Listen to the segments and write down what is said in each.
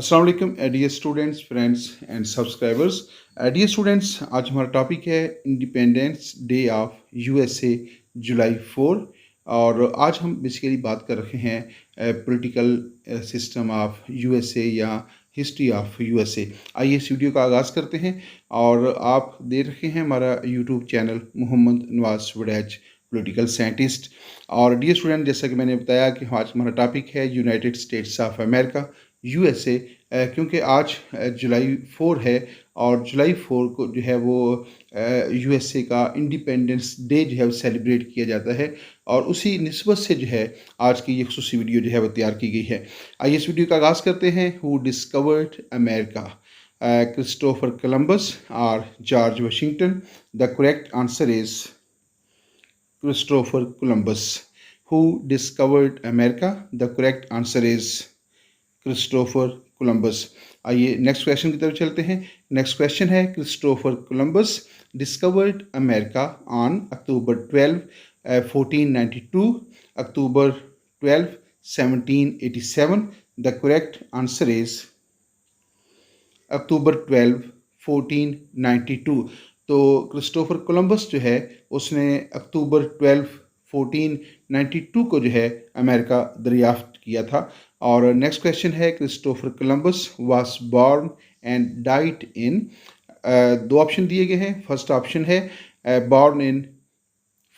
अस्सलाम वालेकुम dear students, friends and subscribers. Dear students, आज हमारा टॉपिक है independence day of USA, July 4। और आज हम बेसिकली बात कर रहे हैं पॉलिटिकल सिस्टम ऑफ यूएसए या हिस्ट्री ऑफ यूएसए। आइए इस वीडियो का आगाज़ करते हैं। और आप देख रहे हैं हमारा YouTube channel Mohammad Nawaz Waraich political scientist. और डियर स्टूडेंट, जैसा कि मैंने बताया कि आज हमारा टॉपिक है United states of America, USA. क्योंकि आज जुलाई 4 है और जुलाई 4 को जो है वो यूएसए का इंडिपेंडेंस डे जो है वो सेलिब्रेट किया जाता है। और उसी निस्बत से जो है आज की ये खुसूसी वीडियो जो है वो तैयार की गई है। आइए इस वीडियो का आगाज़ करते हैं। Who discovered America? Christopher Columbus और George Washington? The correct answer is Christopher Columbus. Who discovered America? The correct answer is Christopher Columbus. आइए नेक्स्ट क्वेश्चन की तरफ चलते हैं। नेक्स्ट क्वेश्चन है, Christopher Columbus discovered America on October 12, 1492, October 12, 1787। The correct answer is October 12, 1492। तो Christopher Columbus जो है उसने अक्टूबर 12, 1492 को जो है अमेरिका दरियाफ्त किया था। और नेक्स्ट क्वेश्चन है, Christopher Columbus was born and died in, दो ऑप्शन दिए गए हैं। फर्स्ट ऑप्शन है born in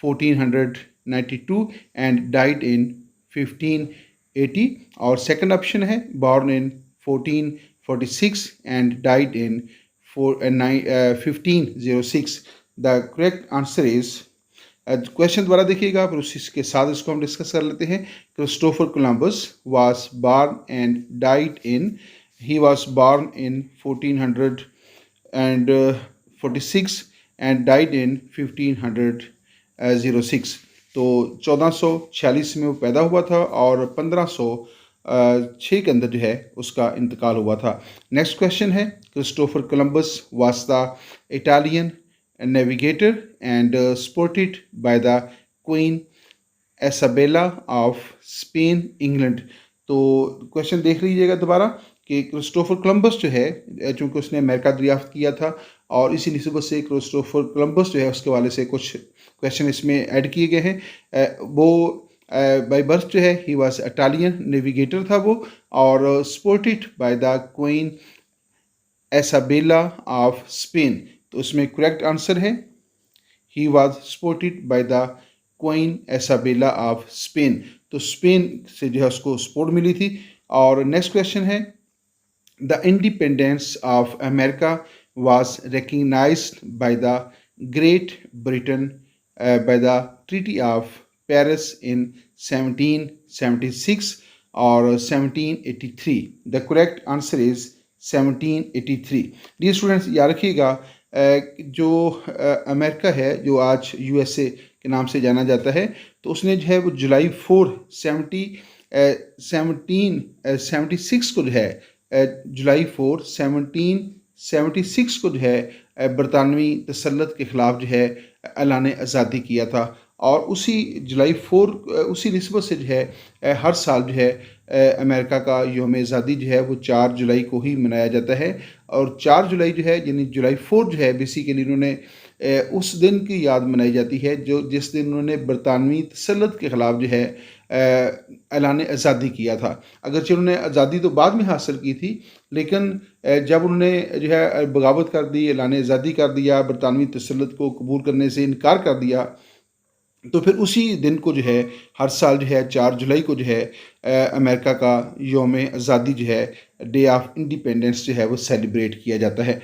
1492 and died in 1580, और सेकंड ऑप्शन है born in 1446 and died in 1506। The correct answer is, question दोबारा देखिएगा, फिर उसी के साथ इसको हम डिस्कस कर लेते हैं। Christopher Columbus was born and died in, he was born in 1446 and died in 1506। तो 1446 में वो पैदा हुआ था और 1506 के अंदर जो है उसका इंतकाल हुआ था। नेक्स्ट क्वेश्चन है, Christopher Columbus was the Italian navigator and spotted by the Queen Isabella of Spain, England। तो क्वेश्चन देख लीजिएगा दोबारा कि क्रिस्टोफर कोलंबस जो है, चूँकि उसने अमेरिका दरियाफ्त किया था और इसी निस्बत से क्रिस्टोफर कोलंबस जो है उसके वाले से कुछ क्वेश्चन इसमें ऐड किए गए हैं। वो बाय बर्थ जो है ही वाज इटालियन नेविगेटर था वो, और supported by the queen Isabella of Spain. तो उसमें करेक्ट आंसर है he was supported by the queen Isabella of Spain. तो स्पेन से जो है उसको सपोर्ट मिली थी। और नेक्स्ट क्वेश्चन है, the independence of America was recognised by the Great Britain by the treaty of Paris in 1776 और 1783। The correct answer is 1783। Dear students, याद रखिएगा जो अमेरिका है, जो आज यूएसए के नाम से जाना जाता है, तो उसने जो है वो जुलाई 4 1776 को जो है जुलाई 4 1776 को जो है बरतानवी तसल्लुत के ख़िलाफ़ जो है ऐलान आज़ादी किया था। और उसी जुलाई 4 उसी निस्बत से जो है हर साल जो है अमेरिका का यौम आज़ादी जो है वो 4 जुलाई को ही मनाया जाता है। और 4 जुलाई जो है यानी जुलाई 4 जो है बेसिकली उन्होंने उस दिन की याद मनाई जाती है जो जिस दिन उन्होंने बरतानवी तसल्लुत के ख़िलाफ़ जो है ऐलान आज़ादी किया था। अगरचे उन्होंने आज़ादी तो बाद में हासिल की थी, लेकिन जब उन्होंने जो है बगावत कर दी, ऐलान आज़ादी कर दिया, बरतानवी तसल्लुत को कबूल करने से इनकार कर दिया, तो फिर उसी दिन को जो है हर साल जो है 4 जुलाई को जो है अमेरिका का यौम आज़ादी जो है डे ऑफ इंडिपेंडेंस जो है वो सेलिब्रेट किया जाता है।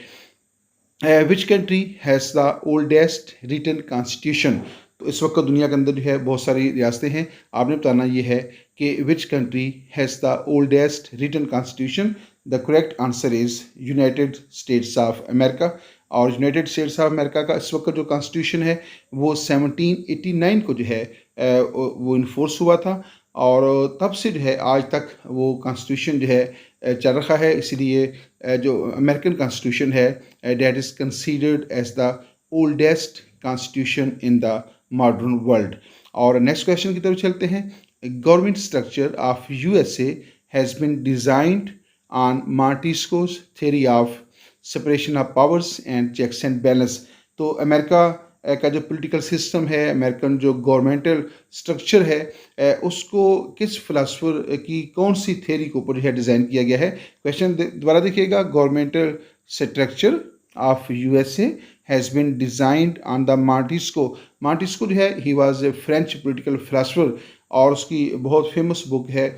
Which country has the oldest written constitution? तो इस वक्त दुनिया के अंदर जो है बहुत सारी रियासतें हैं। आपने बताना ये है कि which country has the oldest written constitution? The correct answer is United states of America. और यूनाइटेड स्टेट्स ऑफ अमेरिका का इस वक्त जो कॉन्स्टिट्यूशन है वो 1789 को जो है वो इन्फोर्स हुआ था, और तब से जो है आज तक वो कॉन्स्टिट्यूशन जो है चल रहा है। इसीलिए जो अमेरिकन कॉन्स्टिट्यूशन है that is considered as the oldest constitution in the modern world. और नेक्स्ट क्वेश्चन की तरफ चलते हैं। Government structure of USA has been designed on Montesquieu's theory of separation of powers and checks and balance. तो America का जो political system है, American जो गवर्नमेंटल स्ट्रक्चर है, उसको किस फिलासफर की कौन सी थ्योरी के ऊपर जो है डिज़ाइन किया गया है। क्वेश्चन दोबारा देखिएगा, governmental structure of USA has been designed on the Montesquieu. Montesquieu जो है he was a French political philosopher और उसकी बहुत फेमस बुक है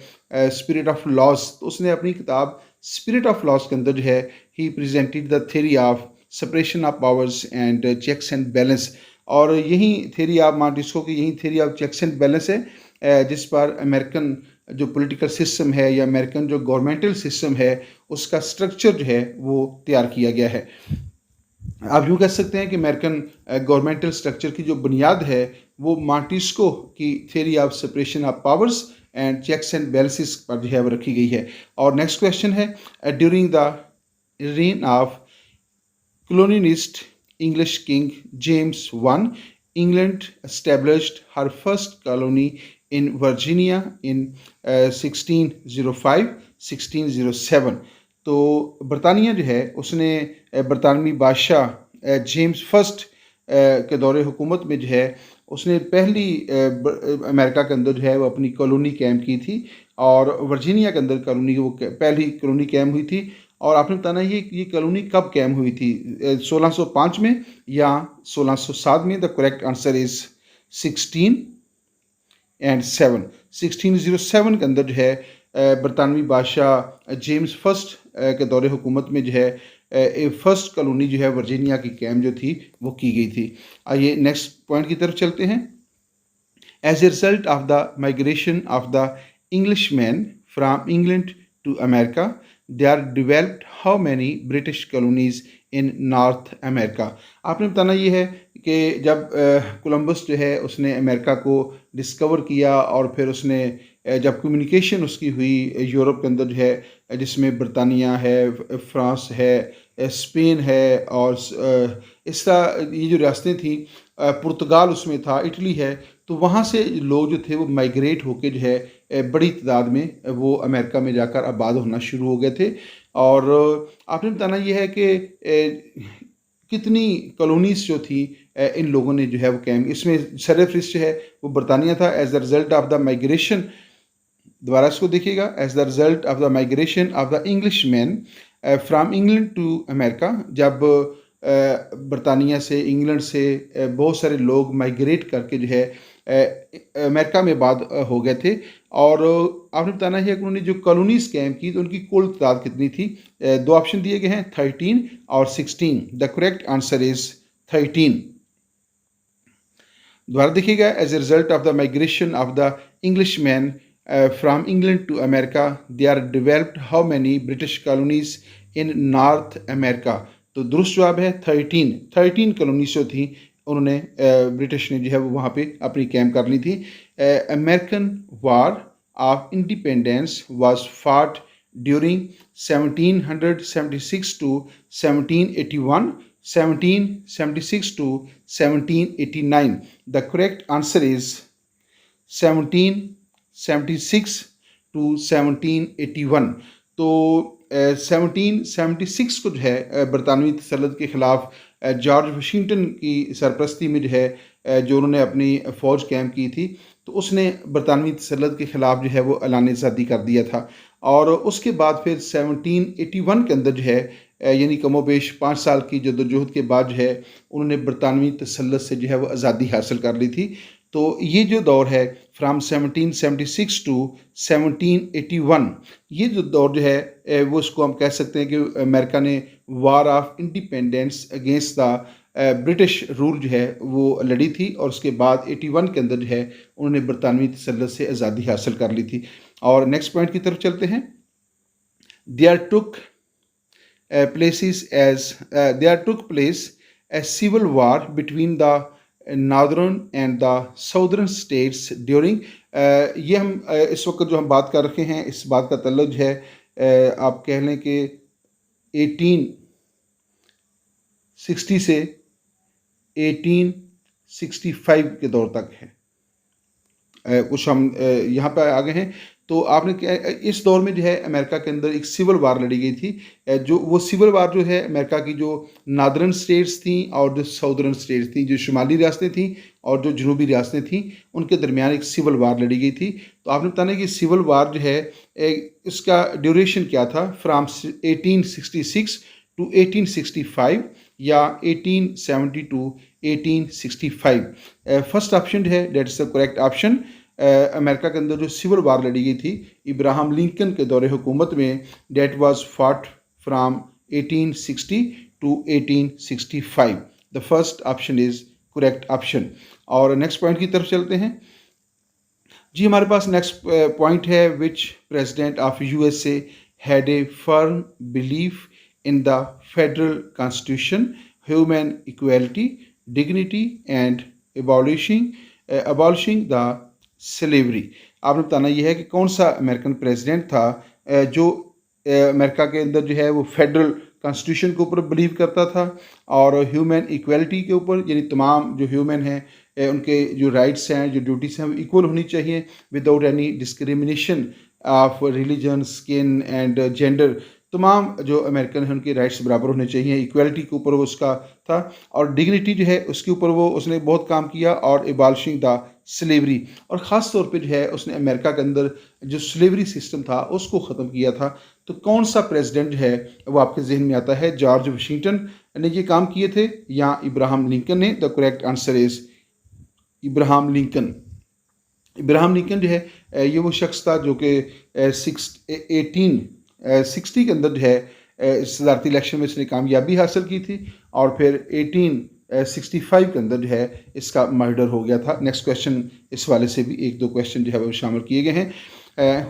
स्पिरिट ऑफ लॉस। तो उसने अपनी किताब स्पिरिट ऑफ लॉस के अंदर जो है he presented the theory of separation of powers and checks and balance. और यही थ्योरी ऑफ मार्टिस्को की यही theory of checks and balance है जिस पर अमेरिकन जो पॉलिटिकल सिस्टम है या अमेरिकन जो गवर्नमेंटल सिस्टम है उसका स्ट्रक्चर जो है वो तैयार किया गया है। आप यूँ कह सकते हैं कि अमेरिकन गवर्नमेंटल स्ट्रक्चर की जो बुनियाद है वो मार्टिस्को की theory of separation of powers and checks and balances पर जो है वो रखी गई है। और नेक्स्ट क्वेश्चन है, during the reign of colonialist English King James I, England established her first colony in Virginia in 1605-1607। तो बरतानिया जो है उसने बरतानवी बादशाह जेम्स फर्स्ट के दौरे हुकूमत में जो है उसने पहली अमेरिका के अंदर जो है वो अपनी कॉलोनी कैम की थी और वर्जीनिया के अंदर कॉलोनी वो पहली कॉलोनी कैम हुई थी। और आपने बताना ये कॉलोनी कब कैम हुई थी, 1605 में या 1607 में। द करेक्ट आंसर इज 1607 के अंदर जो है बरतानवी बादशाह जेम्स फर्स्ट के दौरे हुकूमत में जो है फर्स्ट कॉलोनी जो है वर्जीनिया की कैम जो थी वो की गई थी। आइए नेक्स्ट पॉइंट की तरफ चलते हैं। As a result of the migration of the English man from England to America they are developed how many British colonies in North America. आपने बताना ये है कि जब कोलंबस जो है उसने अमेरिका को डिस्कवर किया और फिर उसने जब कम्युनिकेशन उसकी हुई यूरोप के अंदर जो है जिसमें बरतानिया है, फ्रांस है, स्पेन है और इस तरह ये जो रियासतें थी, पुर्तगाल उसमें था, इटली है, तो वहाँ से लोग जो थे वो माइग्रेट होके जो है बड़ी तादाद में वो अमेरिका में जाकर आबाद होना शुरू हो गए थे। और आपने बताना ये है कि कितनी कॉलोनीज जो थी इन लोगों ने जो है वो कैम, इसमें सरफरिस्त जो है वो बरतानिया था। As the result of the migration, दोबारा इसको देखिएगा, as the result of the migration of the English man from England to America, जब बरतानिया से इंग्लैंड से बहुत सारे लोग माइग्रेट करके जो है अमेरिका में आबाद हो गए थे। और आपने बताना है कि उन्होंने जो कॉलोनीज कैम की तो उनकी कुल तादाद कितनी थी। दो ऑप्शन दिए गए हैं 13 और 16। The correct answer is 13। दोबारा देखिएगा, as a result of the migration of the English man from England to America they are developed how many British colonies in North America. तो दुरुस्त जवाब है 13 कॉलोनीज जो थी उन्होंने ब्रिटिश ने जो है वो वहाँ पे अपनी कैम्प कर ली थी। American war of independence was fought during 1776 to 1781, 1776 to 1789। The correct answer is 1776 to 1781। तो 1776 को जो है बरतानवी तसल्लुत के ख़िलाफ़ जॉर्ज वाशिंगटन की सरपरस्ती में जो है जो उन्होंने अपनी फ़ौज कैम्प की थी तो उसने बरतानवी तसल्लुत के ख़िलाफ़ जो है वो ऐलान आज़ादी कर दिया था। और उसके बाद फिर 1781 के अंदर जो है यानी कमोबेश 5 साल की जद्दोजहद के बाद जो है उन्होंने बरतानवी तसल्लुत से जो है वो आज़ादी हासिल कर ली थी। तो ये जो दौर है फ्राम 1776 टू 1781, ये जो दौर जो है वो इसको हम कह सकते हैं कि अमेरिका ने वार of independence against the British rule जो है वो लड़ी थी और उसके बाद 81 के अंदर जो है उन्होंने बरतानवी तसल्लुत से आज़ादी हासिल कर ली थी। और नेक्स्ट पॉइंट की तरफ चलते हैं। There took place a civil war between the northern and the southern states during, ये हम इस वक्त जो हम बात कर रखे हैं इस बात का तल्लुक है आप कह लें कि 1860 से 1865 के दौर तक है। कुछ हम यहाँ पर आगे हैं। तो आपने क्या इस दौर में जो है अमेरिका के अंदर एक सिविल वार लड़ी गई थी, जो वो सिविल वार जो है अमेरिका की जो नार्दर्न स्टेट्स थी और जो साउदर्न स्टेट्स थी, जो शुमाली रियासतें थी और जो जनूबी रियासतें थी, उनके दरमियान एक सिविल वार लड़ी गई थी। तो आपने बताना कि सिविल वार जो है इसका ड्यूरेशन क्या था, फ्राम 1866 टू 1865 या 1870 टू 1865। फर्स्ट ऑप्शन जो है that is the correct option. America के अंदर जो सिविल वार लड़ी गई थी इब्राहम लिंकन के दौरे हुकूमत में, that was fought from 1860 to 1865। The first option is correct option. और नेक्स्ट पॉइंट की तरफ चलते हैं जी। हमारे पास नेक्स्ट पॉइंट है, which president of USA had a firm belief in the federal constitution, human equality, dignity and abolishing the slavery। आपने बताना यह है कि कौन सा अमेरिकन प्रेसिडेंट था जो अमेरिका के अंदर जो है वो फेडरल कॉन्स्टिट्यूशन के ऊपर बिलीव करता था और ह्यूमन इक्वलिटी के ऊपर, यानी तमाम जो ह्यूमन हैं उनके जो राइट्स हैं, जो ड्यूटीज़ हैं वो इक्वल होनी चाहिए without any discrimination of religion, skin and gender. तमाम जो अमेरिकन हैं उनके राइट्स बराबर होने चाहिए, इक्वलिटी के ऊपर वो उसका था। और डिग्निटी जो है उसके ऊपर वो उसने बहुत काम किया, और एबॉलिशिंग द स्लेवरी, और ख़ास तौर पे जो है उसने अमेरिका के अंदर जो स्लेवरी सिस्टम था उसको ख़त्म किया था। तो कौन सा प्रेसिडेंट है वो आपके जहन में आता है? जॉर्ज वाशिंगटन ने ये काम किए थे या इब्राहम लिंकन ने? The correct answer is Abraham Lincoln. Abraham Lincoln जो है ये वो शख्स था जो कि 1860 के अंदर जो है सदारती इलेक्शन में इसने कामयाबी हासिल की थी, और फिर 1865 के अंदर जो है इसका मर्डर हो गया था। नेक्स्ट क्वेश्चन इस वाले से भी एक दो क्वेश्चन जो है वो शामिल किए गए हैं।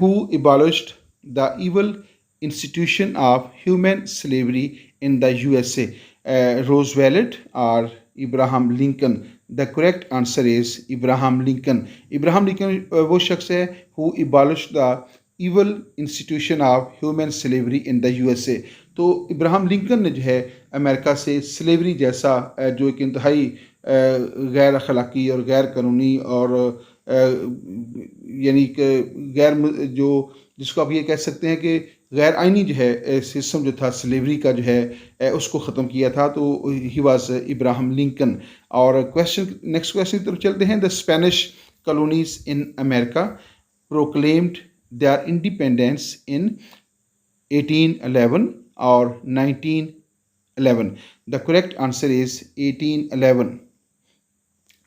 Who abolished the evil institution of human slavery in the USA? Roosevelt और Abraham Lincoln? The correct answer is Abraham Lincoln. Abraham Lincoln वो शख्स है who abolished the evil institution of human slavery in the USA. तो Abraham Lincoln ने जो है America से slavery जैसा जो एक इंतहाई गैर अखलाकी और गैर कानूनी और यानी कि गैर जो जिसको आप ये कह सकते हैं कि गैर आइनी जो है सिस्टम जो था स्लेवरी का जो है उसको ख़त्म किया था। तो ही वाज इब्राहम लिंकन। और नेक्स्ट क्वेश्चन की तरफ चलते हैं। The Spanish colonies in America proclaimed their independence in 1811 or 1911? The correct answer is 1811।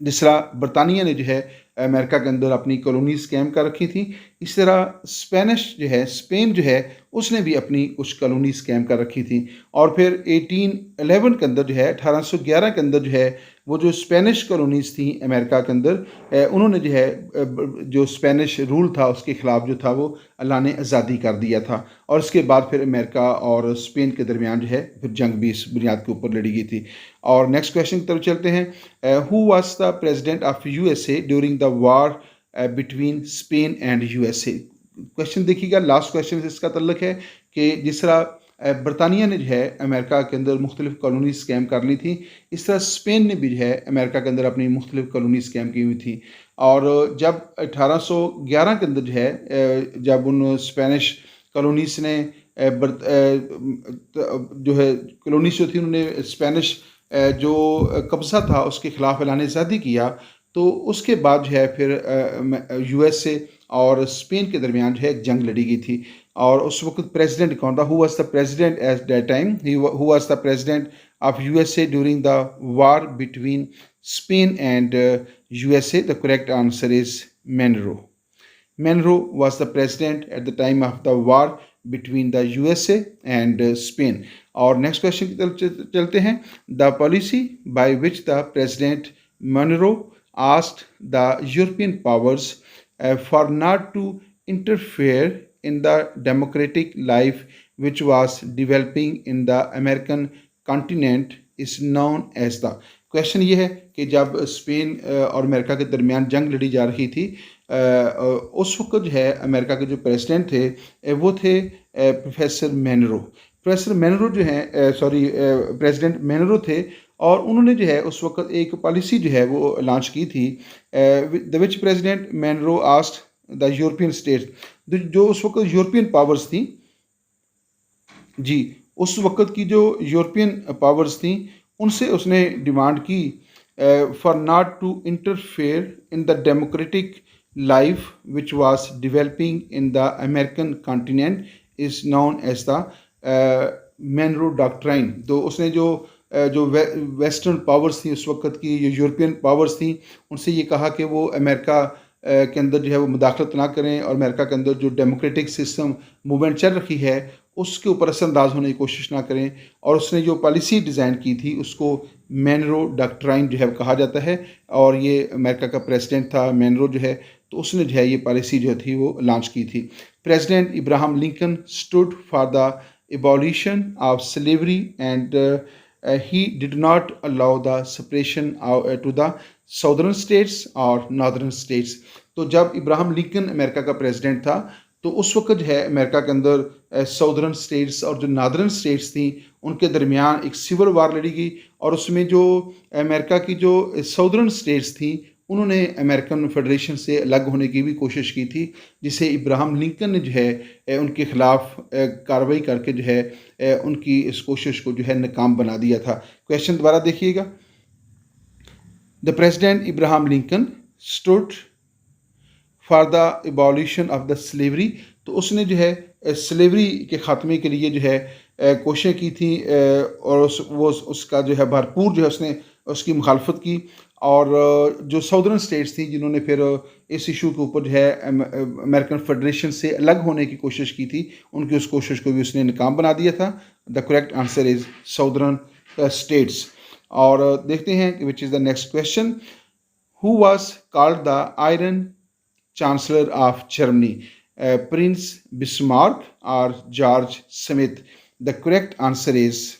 दूसरा, बरतानिया ने जो है अमेरिका के अंदर अपनी कॉलोनीज कायम कर रखी थी। इस तरह स्पेनिश जो है, स्पेन जो है उसने भी अपनी कुछ कॉलोनीज कायम कर रखी थी। और फिर 1811 के अंदर जो है 1811 के अंदर जो है वो जो स्पेनिश कॉलोनीज थी अमेरिका के अंदर उन्होंने जो है जो स्पेनिश रूल था उसके ख़िलाफ़ जो था वो अल्लाह ने आज़ादी कर दिया था। और उसके बाद फिर अमेरिका और स्पेन के दरमियान जो है फिर जंग भी इस बुनियाद के ऊपर लड़ी गई थी। और नेक्स्ट क्वेश्चन की तरफ चलते हैं। Who was the president of USA during the war between Spain and USA? Question देखिएगा, लास्ट क्वेश्चन से इसका तल्लुक है कि जिस तरह बरतानिया ने जो है अमेरिका के अंदर मुख्तलिफ कॉलोनीज कायम कर ली थी, इस तरह स्पेन ने भी जो है अमेरिका के अंदर अपनी मुख्तलिफ कॉलोनीज कायम की हुई थी। और जब 1811 के अंदर जो है जब उन स्पेनिश कॉलोनीज ने जो है कॉलोनीज जो थी उन्होंने स्पेनिश जो कब्ज़ा था उसके ख़िलाफ़ ऐलान आज़ादी किया, तो उसके बाद जो है फिर यूएसए और स्पेन के दरमियान जो है एक जंग लड़ी गई थी। और उस वक्त प्रेसिडेंट कौन था? Who was the president at that time? Who was the president of USA during the war between Spain and USA? The correct answer is Monroe. Monroe was the president at the time of the war between the USA and Spain. और next question की तरफ चलते हैं। The policy by which the president Monroe asked the European powers for not to interfere in the democratic life which was developing in the American continent is known as the। Question ये है कि जब Spain और America के दरमियान जंग लड़ी जा रही थी उस वक्त जो है अमेरिका के जो प्रेसिडेंट थे वो थे प्रोफेसर Monroe। प्रोफेसर Monroe जो है प्रेसिडेंट Monroe थे, और उन्होंने जो है उस वक्त एक पॉलिसी जो है वो लॉन्च की थी। The which president Monroe asked the European states, जो उस वक्त यूरोपियन पावर्स थी जी, उस वक्त की जो यूरोपियन पावर्स थी उनसे उसने डिमांड की for not to interfere in the democratic life which was developing in the American continent is known as the Monroe doctrine. तो उसने जो वेस्टर्न पावर्स थी उस वक्त की, जो यूरोपियन पावर्स थी, उनसे ये कहा कि वो अमेरिका के अंदर जो है वो मुदाखलत ना करें और अमेरिका के अंदर जो डेमोक्रेटिक सिस्टम मूवमेंट चल रही है उसके ऊपर असरअंदाज होने की कोशिश ना करें। और उसने जो पॉलिसी डिज़ाइन की थी उसको मैनरो डॉक्ट्राइन जो है कहा जाता है, और ये अमेरिका का प्रेसिडेंट था मैनरो जो है, तो उसने जो है ये पॉलिसी जो थी वो लॉन्च की थी। President Ibrahim Lincoln stood for the abolition of slavery and he did not allow the separation to the southern states or northern states। तो जब इब्राहिम लिंकन अमेरिका का प्रेसिडेंट था तो उस वक्त जो है अमेरिका के अंदर साउदर्न स्टेट्स और जो नॉर्दर्न स्टेट्स थी उनके दरमियान एक सिविल वार लड़ी गई, और उसमें जो अमेरिका की जो साउदर्न स्टेट्स थी उन्होंने अमेरिकन फेडरेशन से अलग होने की भी कोशिश की थी, जिसे इब्राहिम लिंकन ने जो है उनके ख़िलाफ़ कार्रवाई करके जो है उनकी इस कोशिश को जो है नाकाम बना दिया था। क्वेश्चन दोबारा देखिएगा। The president Ibrahim Lincoln stood for the abolition of the slavery, तो उसने जो है स्लेवरी के ख़ात्मे के लिए जो है कोशिशें की थी और उसका जो है भरपूर जो है उसने उसकी मुखालफत की। और जो साउदर्न स्टेट्स थी जिन्होंने फिर इस इशू के ऊपर जो है अमेरिकन फेडरेशन से अलग होने की कोशिश की थी, उनकी उस कोशिश को भी उसने नाकाम बना दिया था। The correct answer is southern states. और देखते हैं कि which is the next question. Who was called the iron chancellor of Germany, prince Bismarck और George Smith? The correct answer is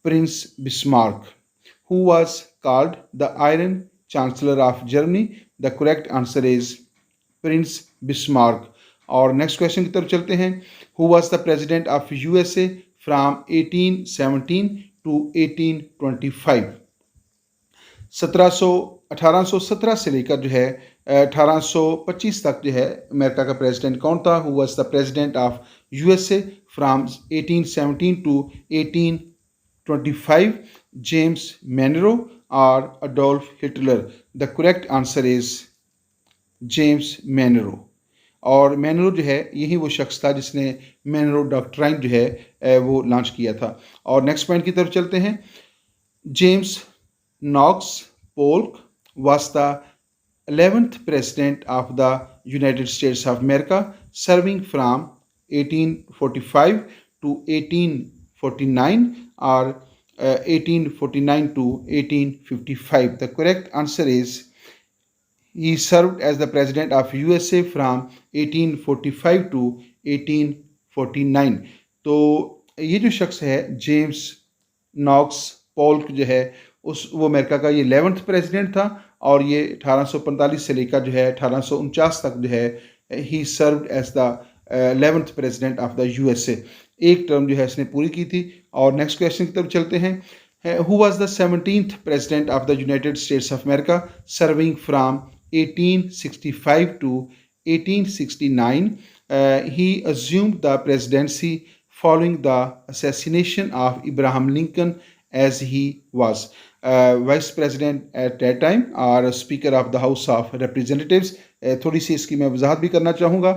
prince Bismarck. Who was called the Iron Chancellor of Germany? The correct answer is Prince Bismarck। और next question की तरफ चलते हैं। Who was the president of USA from 1817 to 1825? 1817 से लेकर जो है 1825 तक जो है अमेरिका का प्रेसिडेंट कौन था? Who was the president of USA from 1817 to 1825? James Monroe और Adolf Hitler? The correct answer is James Monroe. और मैनरो जो है यही वो शख्स था जिसने मैनरो डॉक्ट्राइन जो है वो लॉन्च किया था। और नेक्स्ट पॉइंट की तरफ चलते हैं। James Knox Polk was the 11th president of the United States of America, serving from 1845 to 1849 or 1849 to 1855. The correct answer is he served as the president of USA from 1845 to 1849। तो ये जो शख्स है James Knox पोल्क जो है वो America का ये 11th प्रेसिडेंट था, और ये 1845 से लेकर जो है 1849 तक जो है ही served as the 11th president of the USA. एक टर्म जो है इसने पूरी की थी। और नेक्स्ट क्वेश्चन की तरफ चलते हैं। Who was the 17th president of the United states of America, serving from 1865 to 1869? He assumed the presidency following the assassination of Abraham Lincoln as he was vice president at that time or speaker of the House of Representatives। थोड़ी सी इसकी मैं वजाहत भी करना चाहूँगा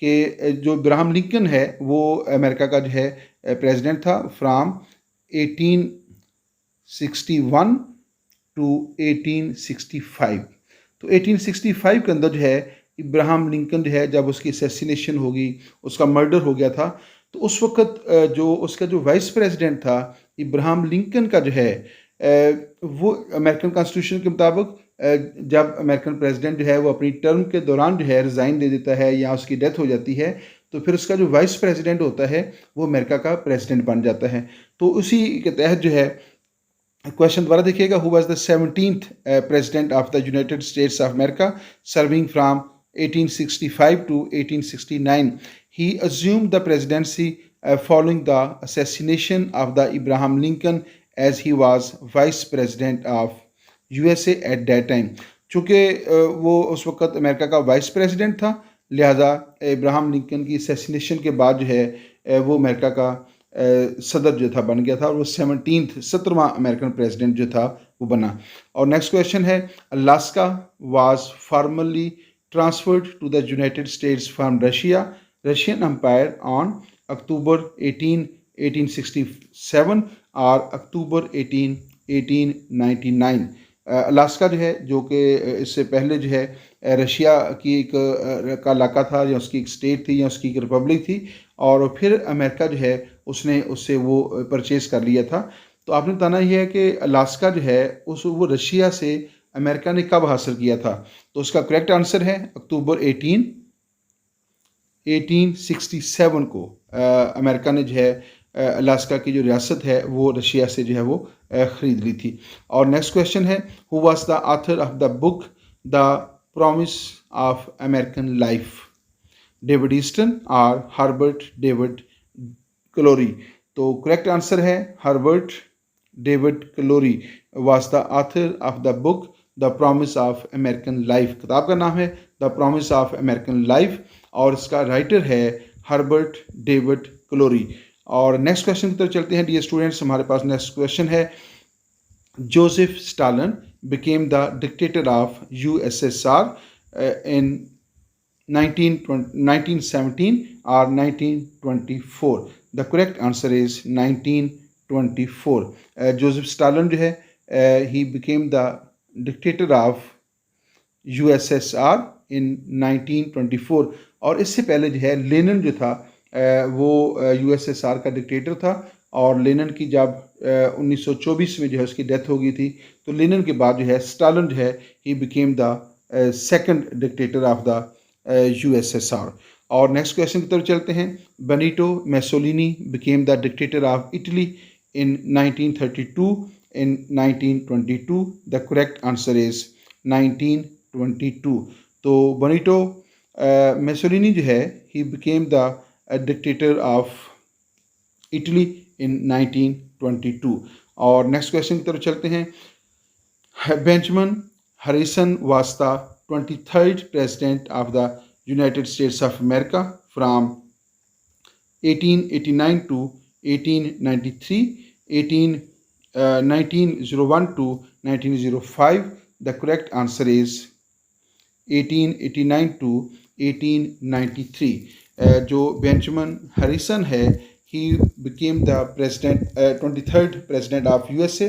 कि जो Ibrahim Lincoln है वो अमेरिका का जो है प्रेसिडेंट था फ्राम 1861 टू 1865। तो 1865 के अंदर जो है इब्राहिम लिंकन जो है जब उसकी असैसिनेशन होगी, उसका मर्डर हो गया था, तो उस वक्त जो उसका जो वाइस प्रेसिडेंट था इब्राहिम लिंकन का जो है वो अमेरिकन कॉन्स्टिट्यूशन के मुताबिक जब अमेरिकन प्रेसिडेंट जो है वो अपनी टर्म के दौरान जो है रिज़ाइन दे देता है या उसकी डेथ हो जाती है, तो फिर उसका जो वाइस प्रेसिडेंट होता है वो अमेरिका का प्रेसिडेंट बन जाता है। तो उसी के तहत जो है क्वेश्चन दोबारा देखिएगा। Who was the 17th president of the United states of America, serving from 1865 to 1869? He assumed the presidency following the assassination of the Abraham Lincoln as he was vice president of USA at that time। चूँकि वो उस वक़्त America का vice president था, लिहाजा Abraham Lincoln की assassination के बाद जो है वो अमेरिका का सदर जो था बन गया था और वो 17वां अमेरिकन प्रेसिडेंट जो था वो बना। और नेक्स्ट क्वेश्चन है, Alaska was formally transferred to the United States from Russian Empire on October 18 1867 और अक्टूबर 18 1899। अलास्का जो है, जो कि इससे पहले जो है रशिया की एक का इलाका था, या उसकी एक स्टेट थी, या उसकी एक रिपब्लिक थी, और फिर अमेरिका जो है उसने उससे वो परचेज़ कर लिया था। तो आपने बताना ये है कि अलास्का जो है वो रशिया से अमेरिका ने कब हासिल किया था। तो उसका करेक्ट आंसर है अक्टूबर 1867 को अमेरिका ने जो है अलास्का की जो रियासत है वो रशिया से जो है वो ख़रीद ली थी। और नेक्स्ट क्वेश्चन है, who was the author of the book the promise of American life, David Easton और हर्बर्ट डेविड क्लोरी। तो करेक्ट आंसर है Herbert David Croly was the author of the book the promise of American life. किताब का नाम है the promise of American life और इसका writer है हर्बर्ट डेविड क्लोरी। और नेक्स्ट क्वेश्चन की तरफ चलते हैं डियर स्टूडेंट्स। हमारे पास नेक्स्ट क्वेश्चन है, Joseph Stalin became the dictator of USSR in 1917 or 1924। The correct answer is 1924। Joseph Stalin जो है he became the dictator of USSR in 1924। और इससे पहले जो है लेनिन जो था वो USSR का डिक्टेटर था, और लेनिन की जब 1924 में जो है उसकी डेथ हो गई थी, तो लेनिन के बाद जो है स्टालिन जो है he became the second dictator of the USSR। और नेक्स्ट क्वेश्चन की तरफ चलते हैं, Benito Mussolini became the dictator of Italy in 1932 in 1922। The correct answer is 1922। तो बेनिटो मुसोलिनी जो है he became the dictator of Italy इन 1922। और next question की तरफ चलते हैं, Benjamin Harrison was the 23rd president of the United States of America from 1889 to 1893, 1901 to 1905। The correct answer is 1889 to 1893। जो Benjamin Harrison है he became the president 23rd president of USA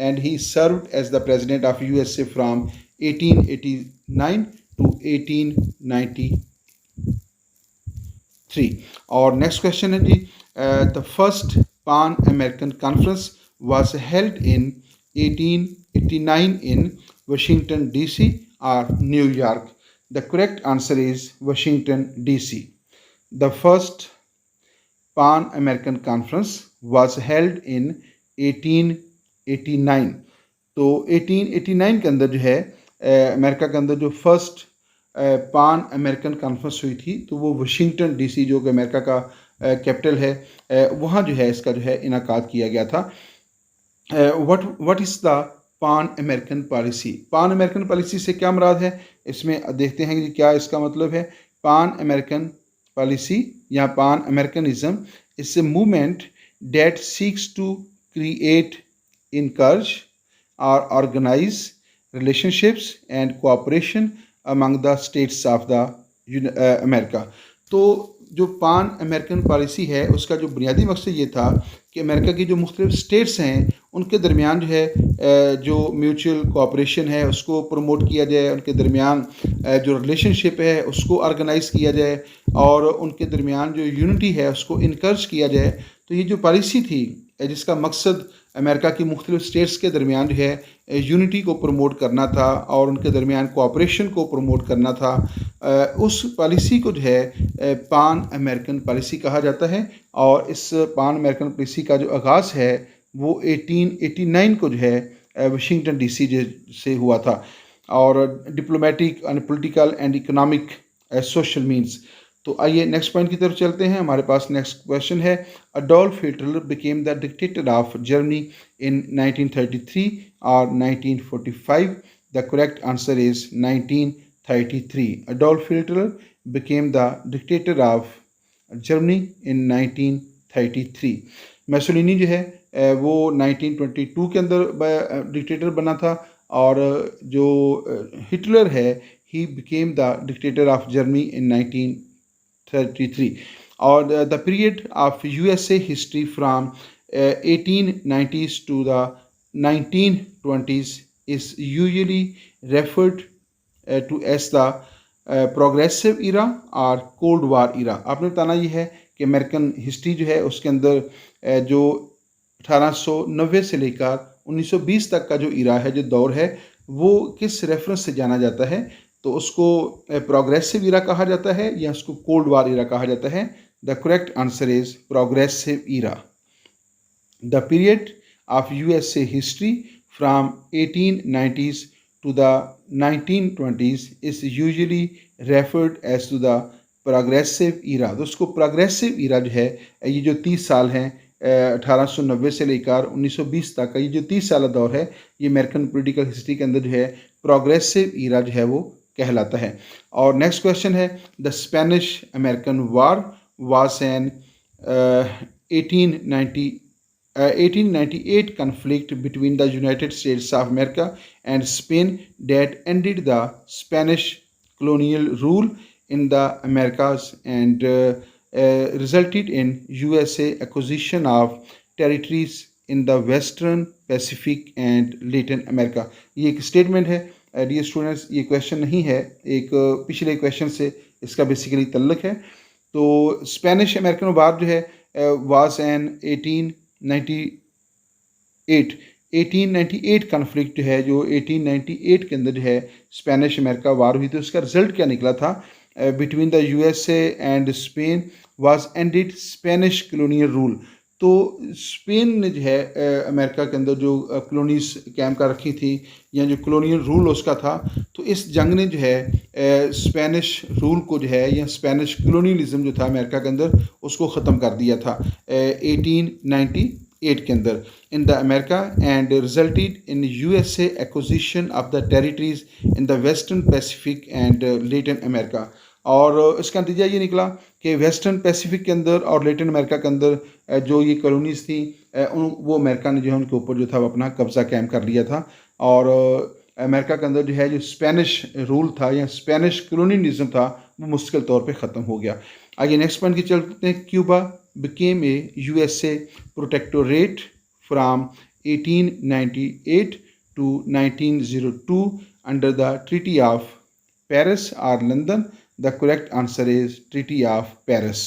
and he served as the president of USA from 1889 to 1893। और next question है जी, the first Pan American Conference was held in 1889 in Washington DC or New York। The correct answer is Washington DC। The first Pan American Conference was held in 1889। तो 1889 के अंदर जो है America के अंदर जो first पान अमेरिकन कॉन्फ्रेंस हुई थी, तो वो वाशिंगटन DC जो कि अमेरिका का कैपिटल है वहाँ जो है इसका जो है इनाकाद किया गया था। व्हाट इज़ द पान अमेरिकन पॉलिसी। पान अमेरिकन पॉलिसी से क्या मुराद है, इसमें देखते हैं कि क्या इसका मतलब है। पान अमेरिकन पॉलिसी या pan Americanism is a movement that seeks to create, encourage और organise relationships and cooperation among the states of the America. तो जो पान अमेरिकन पॉलिसी है उसका जो बुनियादी मकसद ये था कि अमेरिका की जो मुख्तलिफ स्टेट्स हैं उनके दरमियान जो है जो म्यूचुअल कोऑपरेशन है उसको प्रमोट किया जाए, उनके दरमियान जो रिलेशनशिप है उसको ऑर्गेनाइज़ किया जाए और उनके दरमियान जो यूनिटी है उसको इनकरेज किया जाए। तो ये जो पॉलिसी थी जिसका मकसद अमेरिका की मुख्तलिफ स्टेट्स के दरमियान जो है यूनिटी को प्रमोट करना था और उनके दरमियान कोऑपरेशन को प्रमोट करना था, उस पॉलिसी को जो है पान अमेरिकन पॉलिसी कहा जाता है। और इस पान अमेरिकन पॉलिसी का जो आगाज़ है वो 1889 को जो है वाशिंगटन DC से हुआ था, और diplomatic and political and economic social means. तो आइए नेक्स्ट पॉइंट की तरफ चलते हैं। हमारे पास नेक्स्ट क्वेश्चन है, Adolf Hitler became the dictator of Germany in 1933 और 1945। The correct answer is 1933. Adolf Hitler became the dictator of Germany in 1933. मैसोलिनी जो है वो 1922 के अंदर डिक्टेटर बना था, और जो हिटलर है he became the dictator of Germany in 1933. और the period of USA history from 1890s to the 1920s is usually referred to as the progressive era और कोल्ड वार इरा. आपने बताना ये है कि अमेरिकन हिस्ट्री जो है उसके अंदर जो 1890 से लेकर 1920 तक का जो इरा है, जो दौर है, वो किस रेफरेंस से जाना जाता है. तो उसको प्रोग्रेसिव इरा कहा जाता है या उसको कोल्ड वार इरा कहा जाता है. The correct answer is progressive era. The period of USA history from 1890s to the 1920s is usually referred as to the progressive era. तो उसको progressive era जो है, ये जो 30 साल हैं 1890 से लेकर 1920 तक का ये जो 30 साल दौर है, ये अमेरिकन पॉलिटिकल हिस्ट्री के अंदर जो है प्रोग्रेसिव ईरा जो है वो कहलाता है. और नेक्स्ट क्वेश्चन है, the Spanish American war was an 1898 conflict between the United States of America and Spain that ended the Spanish colonial rule in the Americas and resulted in USA acquisition of territories in the Western Pacific and Latin America. ये एक statement है dear students, ये question नहीं है, एक पिछले question से इसका बेसिकली तल्लुक है. तो स्पेनिश अमेरिकन वार जो है वाज एन 1898 कन्फ्लिक्ट जो है, जो 1898 के अंदर जो है स्पेनिश अमेरिका वार हुई थी, उसका रिजल्ट क्या निकला था? Between the USA and Spain was ended Spanish colonial rule. तो स्पेन ने जो है अमेरिका के अंदर जो कॉलोनीज कैम कर रखी थी या जो कॉलोनियल रूल उसका था, तो इस जंग ने जो है स्पेनिश रूल को जो है या स्पेनिश कॉलोनियलिज्म जो था अमेरिका के अंदर उसको ख़त्म कर दिया था 1898 के अंदर in the America and resulted in USA acquisition of the territories in the western Pacific and Latin America. और इसका नतीजा ये निकला कि वेस्टर्न पैसिफिक के अंदर और लेटिन अमेरिका के अंदर जो ये कॉलोनीज थी वो अमेरिका ने जो है उनके ऊपर जो था वो अपना कब्जा कायम कर लिया था. और अमेरिका के अंदर जो है जो स्पेनिश रूल था या स्पेनिश कॉलोनियलिज्म था वो मुश्किल तौर पे ख़त्म हो गया. आगे नेक्स्ट पॉइंट की चलते हैं. Cuba became a USA protectorate from 1898 to 1902 under the treaty of Paris और London. The correct answer is treaty of Paris.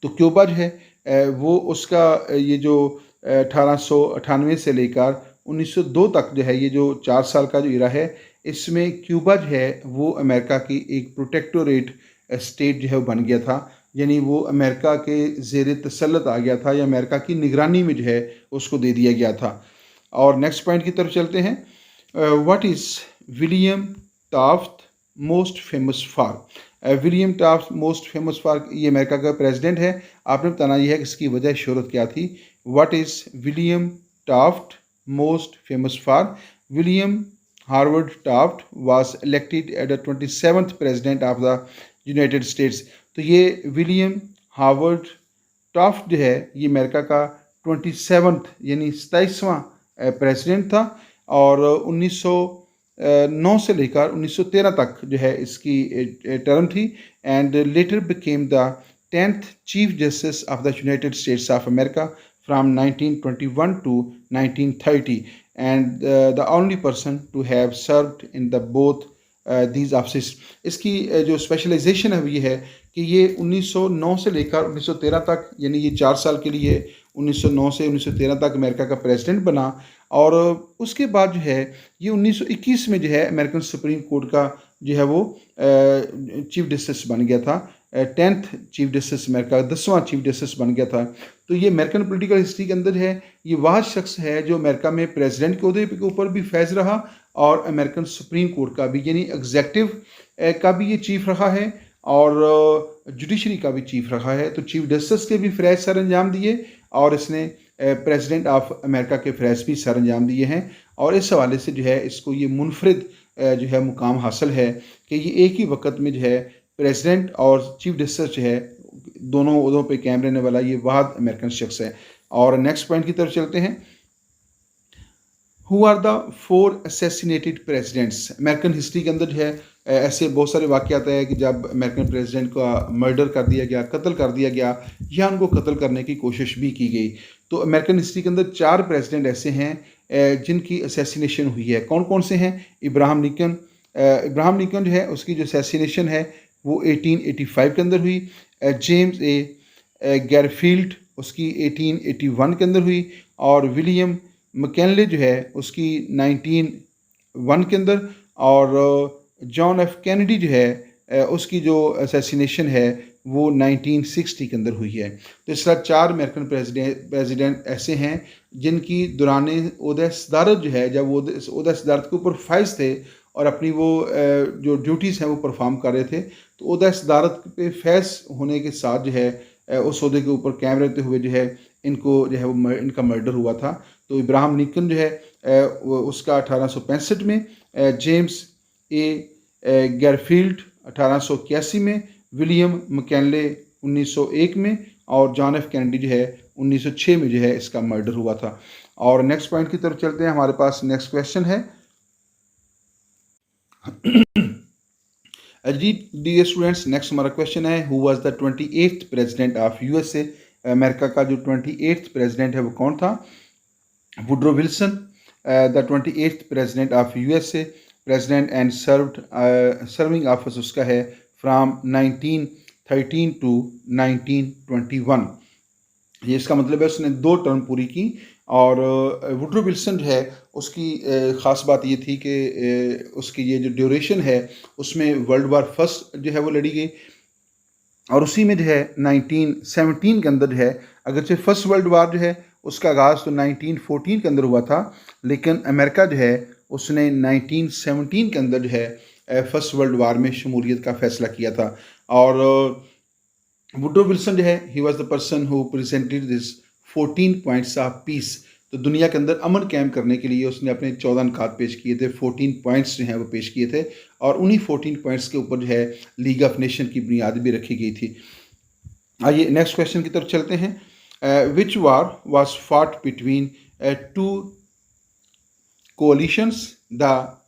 तो क्यूबा जो है वो उसका ये जो 1898 से लेकर 1902 तक जो है ये जो 4 साल का जो इरा है, इसमें क्यूबा जो है वो अमेरिका की एक प्रोटेक्टोरेट स्टेट जो है वो बन गया था, यानी वो अमेरिका के ज़ेर तसल्लुत आ गया था या अमेरिका की निगरानी में जो है उसको दे दिया गया था. और नेक्स्ट पॉइंट की तरफ चलते हैं. What is William Taft most famous for? William Taft most famous for, ये अमेरिका का प्रेसिडेंट है. आपने बताना यह है कि इसकी वजह शोहरत क्या थी. What is William Taft most famous for? William Harvard Taft was elected at the 27th president of the United states. तो ये विलियम हार्वर्ड टाफ्ट जो है ये अमेरिका का 27th यानी 27वां प्रेसिडेंट था, और 1909 से लेकर 1913 तक जो है इसकी टर्म थी. And later became the 10th chief justice of the United states of America from 1921 to 1930 and the only person to have served in the both these offices. इसकी जो स्पेशलाइजेशन है वो ये है कि ये 1909 से लेकर 1913 तक, यानी ये 4 साल के लिए 1909 से 1913 तक अमेरिका का प्रेसिडेंट बना. और उसके बाद जो है ये 1921 में जो है अमेरिकन सुप्रीम कोर्ट का जो है वो चीफ जस्टिस बन गया था. 10th चीफ जस्टिस अमेरिका, 10वां चीफ जस्टिस बन गया था. तो ये अमेरिकन पॉलिटिकल हिस्ट्री के अंदर है ये वह शख्स है जो अमेरिका में प्रेसिडेंट के ओहदे के ऊपर भी फैज रहा और अमेरिकन सुप्रीम कोर्ट का भी यानी एग्जेक्टिव का भी ये चीफ रहा है और जुडिशरी का भी चीफ रहा है. तो चीफ जस्टिस के भी फ़रज़ सर अंजाम दिए और इसने प्रेसिडेंट ऑफ अमेरिका के फ़रज़ भी सर अंजाम दिए हैं. और इस हवाले से जो है इसको ये मुनफरिद जो है मुकाम हासिल है कि ये एक ही वक्त में जो है प्रेसिडेंट और चीफ जस्टिस जो है दोनों उहदों पे कायम रहने वाला ये वाहिद अमेरिकन शख्स है। और नेक्स्ट पॉइंट की तरफ चलते हैं। Who are the 4 assassinated presidents. American history के अंदर जो है ऐसे बहुत सारे वाक़यात है कि जब अमेरिकन प्रेसिडेंट का मर्डर कर दिया गया, कत्ल कर दिया गया या उनको कत्ल करने की कोशिश भी की गई। तो अमेरिकन हिस्ट्री के अंदर 4 प्रेसिडेंट ऐसे हैं जिनकी असैसिनेशन हुई है। कौन कौन से हैं? Abraham Lincoln. इब्राहम लिंकन जो है उसकी जो असैसिनेशन है वो 1885 के अंदर हुई। जेम्स गैरफील्ड उसकी 1881 के अंदर हुई। और विलियम मैकिनले जो है उसकी 1901 के अंदर। और जॉन एफ कैनेडी जो है उसकी जो असैसिनेशन है वो 1960 के अंदर हुई है। तो इस तरह 4 अमेरिकन प्रेसिडेंट ऐसे हैं जिनकी दौरान ओहदा सदारत जो है, जब वो ओहदा सदारत के ऊपर फाइज थे और अपनी वो जो ड्यूटीज़ हैं वो परफॉर्म कर रहे थे, तो ओहदा सदारत पे फैज़ होने के साथ जो है उस ओहदे के ऊपर कायम रहते हुए जो है इनको जो है वो इनका मर्डर हुआ था। तो इब्राहम लिंकन जो है उसका 1865 में, जेम्स गैरफील्ड 1881 में, विलियम मैकिनले 1901 में और जॉन एफ कैनेडी जो है 1906 में जो है इसका मर्डर हुआ था। और नेक्स्ट पॉइंट की तरफ चलते हैं। हमारे पास नेक्स्ट क्वेश्चन है। जी डियर स्टूडेंट्स, नेक्स्ट हमारा क्वेश्चन है, who was the 28th president of USA. America का जो 28th प्रेसिडेंट है वो कौन था? Woodrow Wilson, the 28th president of USA president and serving office उसका है फ्राम 1913 टू 1921। ये इसका मतलब है उसने 2 टर्म पूरी की। और वुडरो विल्सन जो है उसकी ख़ास बात ये थी कि उसकी ये जो ड्यूरेशन है उसमें वर्ल्ड वार फर्स्ट जो है वो लड़ी गई। और उसी में जो है 1917 के अंदर जो है, अगरचे फर्स्ट वर्ल्ड वार जो है उसका आगाज़ तो 1914 के अंदर हुआ था, लेकिन अमेरिका जो है उसने 1917 के अंदर जो है फर्स्ट वर्ल्ड वार में शमूलियत का फ़ैसला किया था। और वुडरो विल्सन जो है he was the person who presented this 14 points of peace. तो दुनिया के अंदर अमन कायम करने के लिए उसने अपने 14 नुकात पेश किए थे, 14 पॉइंट्स जो हैं वो पेश किए थे। और उन्हीं 14 पॉइंट्स के ऊपर जो है लीग ऑफ नेशन की बुनियाद भी रखी गई थी। आइए नेक्स्ट क्वेश्चन की तरफ चलते हैं। Which war was fought between 2 coalitions, the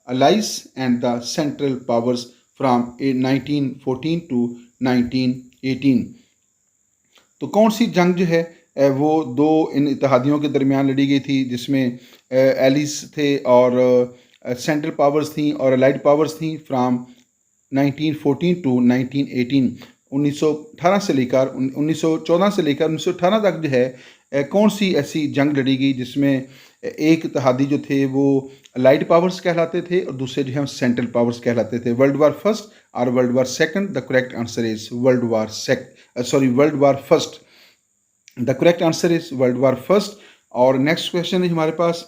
allies and the central powers from 1914 to 1918। तो कौन सी जंग जो है वो 2 इन इत्तेहादियों के दरमियान लड़ी गई थी, जिसमें एलिस थे और सेंट्रल पावर्स थी और अलाइड पावर्स थी फ्राम 1914 टू 1918। 1918 से लेकर 1914 से लेकर 1918 तक जो है कौन सी ऐसी जंग लड़ी गई जिसमें एक इत्तेहादी जो थे वो अलाइड पावर्स कहलाते थे और दूसरे जो है सेंट्रल पावर्स कहलाते थे। वर्ल्ड वार फर्स्ट और world war second? The correct answer is world war first. The correct answer is world war first. और नेक्स्ट क्वेश्चन है हमारे पास,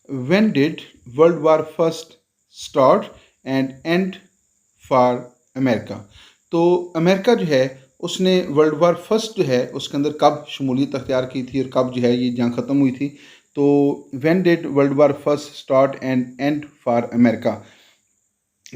when did world war first start and end for America. तो America जो है उसने world war first जो है उसके अंदर कब शमूलियत अख्तियार की थी और कब जो है ये जंग ख़त्म हुई थी? तो when did world war first start and end for America.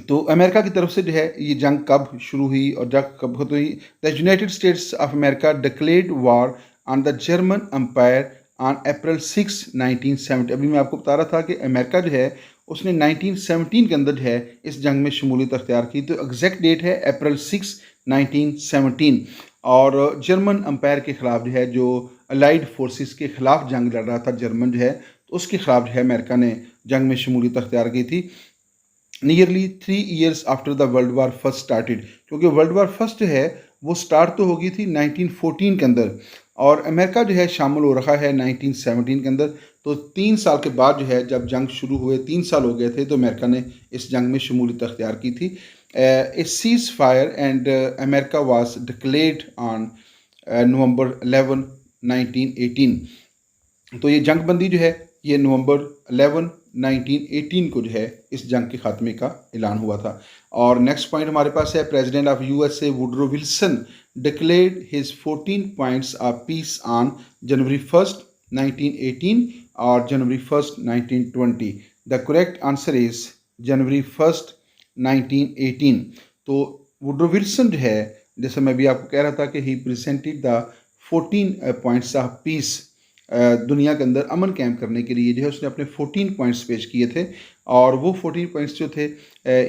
तो अमेरिका की तरफ से जो है ये जंग कब शुरू हुई और जंग कब खत्म हुई? The United states of America declared war on the German Empire on April 6, 1970। अभी मैं आपको बता रहा था कि अमेरिका जो है उसने 1917 के अंदर जो है इस जंग में शमूलियत अख्तियार की। तो एग्जैक्ट डेट है अप्रैल 6, 1917। और जर्मन एम्पायर के ख़िलाफ़ जो है, जो अलाइड फोर्सेस के ख़िलाफ़ जंग लड़ रहा था जर्मन जो है, तो उसके ख़िलाफ़ जो है अमेरिका ने जंग में शमूलियत अख्तियार की थी। Nearly 3 years after the world war first started, क्योंकि वर्ल्ड वार फर्स्ट जो है वो स्टार्ट तो होगी थी 1914 के अंदर और अमेरिका जो है शामिल हो रहा है 1917 के अंदर। तो 3 साल के बाद जो है जब जंग शुरू हुए, 3 साल हो गए थे, तो अमेरिका ने इस जंग में शमूलियत अख्तियार की थी। A cease fire and America was declared on November 11, 1918। तो ये जंग बंदी जो है ये नवंबर 11, 1918 को जो है इस जंग के खात्मे का ऐलान हुआ था। और नेक्स्ट पॉइंट हमारे पास है, president of USA Woodrow Wilson declared his 14 points of peace on January 1, 1918 और जनवरी 1, 1920। द करेक्ट आंसर इज जनवरी 1 1918। तो वुडरो विल्सन जो है, जैसे मैं भी आपको कह रहा था कि ही presented the 14 points of peace. दुनिया के अंदर अमन कायम करने के लिए जो है उसने अपने 14 पॉइंट्स पेश किए थे, और वो 14 पॉइंट्स जो थे,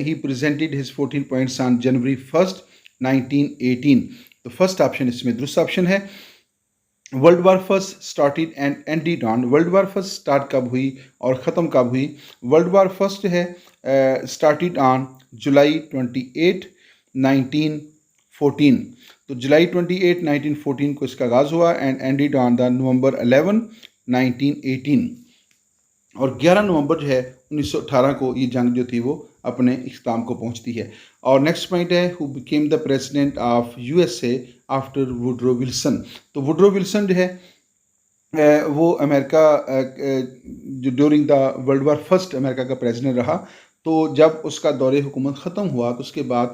he presented his 14 points on January 1 1918। तो फर्स्ट ऑप्शन इसमें दुरुस्त ऑप्शन है। World war 1 started and ended on. World war 1 start कब हुई और ख़त्म कब हुई? वर्ल्ड वार 1 जो है स्टार्टेड ऑन जुलाई 28 1914। तो जुलाई 28 1914 को इसका आगाज़ हुआ and ended on the November 11 1918। और 11 नवंबर जो है 1918 को ये जंग जो थी वो अपने इख्तिताम को पहुंचती है। और नेक्स्ट पॉइंट है, who became the president of USA after Woodrow Wilson. तो वुडरो विल्सन जो है वो अमेरिका जो during the world war 1 America का प्रेसिडेंट रहा। तो जब उसका दौरे हुकूमत ख़त्म हुआ तो उसके बाद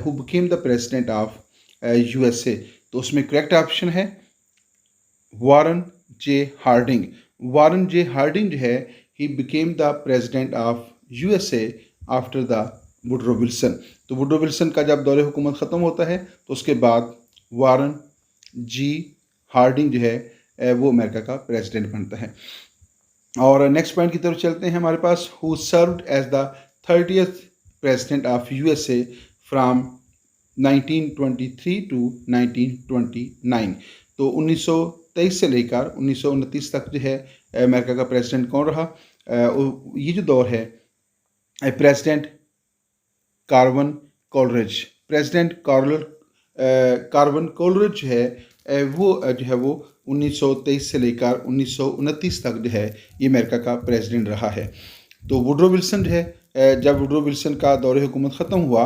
who became the president of USA, तो उसमें करेक्ट ऑप्शन है वारन जे हार्डिंग। वारन जे हार्डिंग जो है he became the president of USA after the Woodrow Wilson. तो वुडरो विल्सन का जब दौरे हुकूमत ख़त्म होता है तो उसके बाद वारन जी हार्डिंग जो है वो अमेरिका का प्रेसिडेंट बनता है। और नेक्स्ट पॉइंट की तरफ चलते हैं हमारे पास, who served as the 30th president of USA from 1923 to 1929। तो 1923 से लेकर 1929 तक जो है अमेरिका का प्रेसिडेंट कौन रहा? ये जो दौर है, president carbon Coleridge. President carbon Coleridge जो है वो 1923 से लेकर 1929 तक जो है ये अमेरिका का प्रेसिडेंट रहा है। तो वुडरो विल्सन जो है, जब वुडरो विल्सन का दौरे हुकूमत ख़त्म हुआ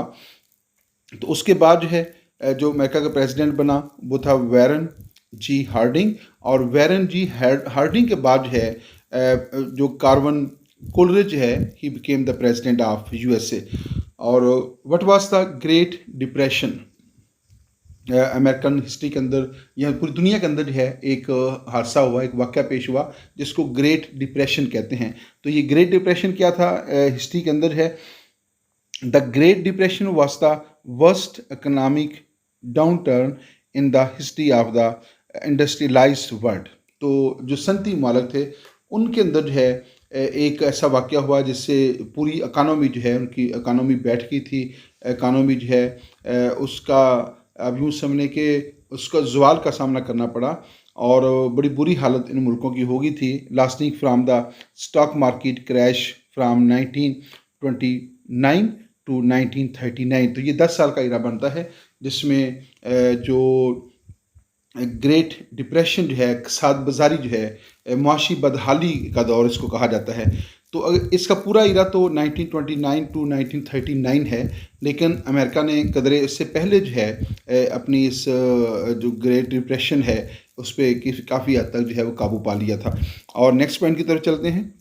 तो उसके बाद जो है जो अमेरिका का प्रेसिडेंट बना वो था वारन जी हार्डिंग। और वारन जी हार्डिंग के बाद जो है जो कार्वन कोलरिज है, he became the president of USA. और what was the great depression? American history के अंदर या पूरी दुनिया के अंदर जो है एक हादसा हुआ, एक वाक़या पेश हुआ जिसको ग्रेट डिप्रेशन कहते हैं। तो ये ग्रेट डिप्रेशन क्या था? हिस्ट्री के अंदर है, the great depression was the worst economic down turn in the history of the industrialised world. तो जो सनती मालिक थे उनके अंदर जो है एक ऐसा वाक़या हुआ जिससे पूरी इकानमी जो है, उनकी इकानमी बैठ गई थी। इकानमी जो है उसका अब यूँ समझने के उसका ज़वाल का सामना करना पड़ा और बड़ी बुरी हालत इन मुल्कों की हो गई थी, lasting from the stock market crash from 1929 to 1939। तो ये 10 साल का इरा बनता है जिसमें जो ग्रेट डिप्रेशन जो है, सात बाजारी जो है, मुआशी बदहाली का दौर इसको कहा जाता है। तो इसका पूरा इरा तो 1929 टू 1939 है, लेकिन अमेरिका ने कदरे इससे पहले जो है अपनी इस जो ग्रेट डिप्रेशन है उस पर काफ़ी हद तक जो है वो काबू पा लिया था। और नेक्स्ट पॉइंट की तरफ चलते हैं,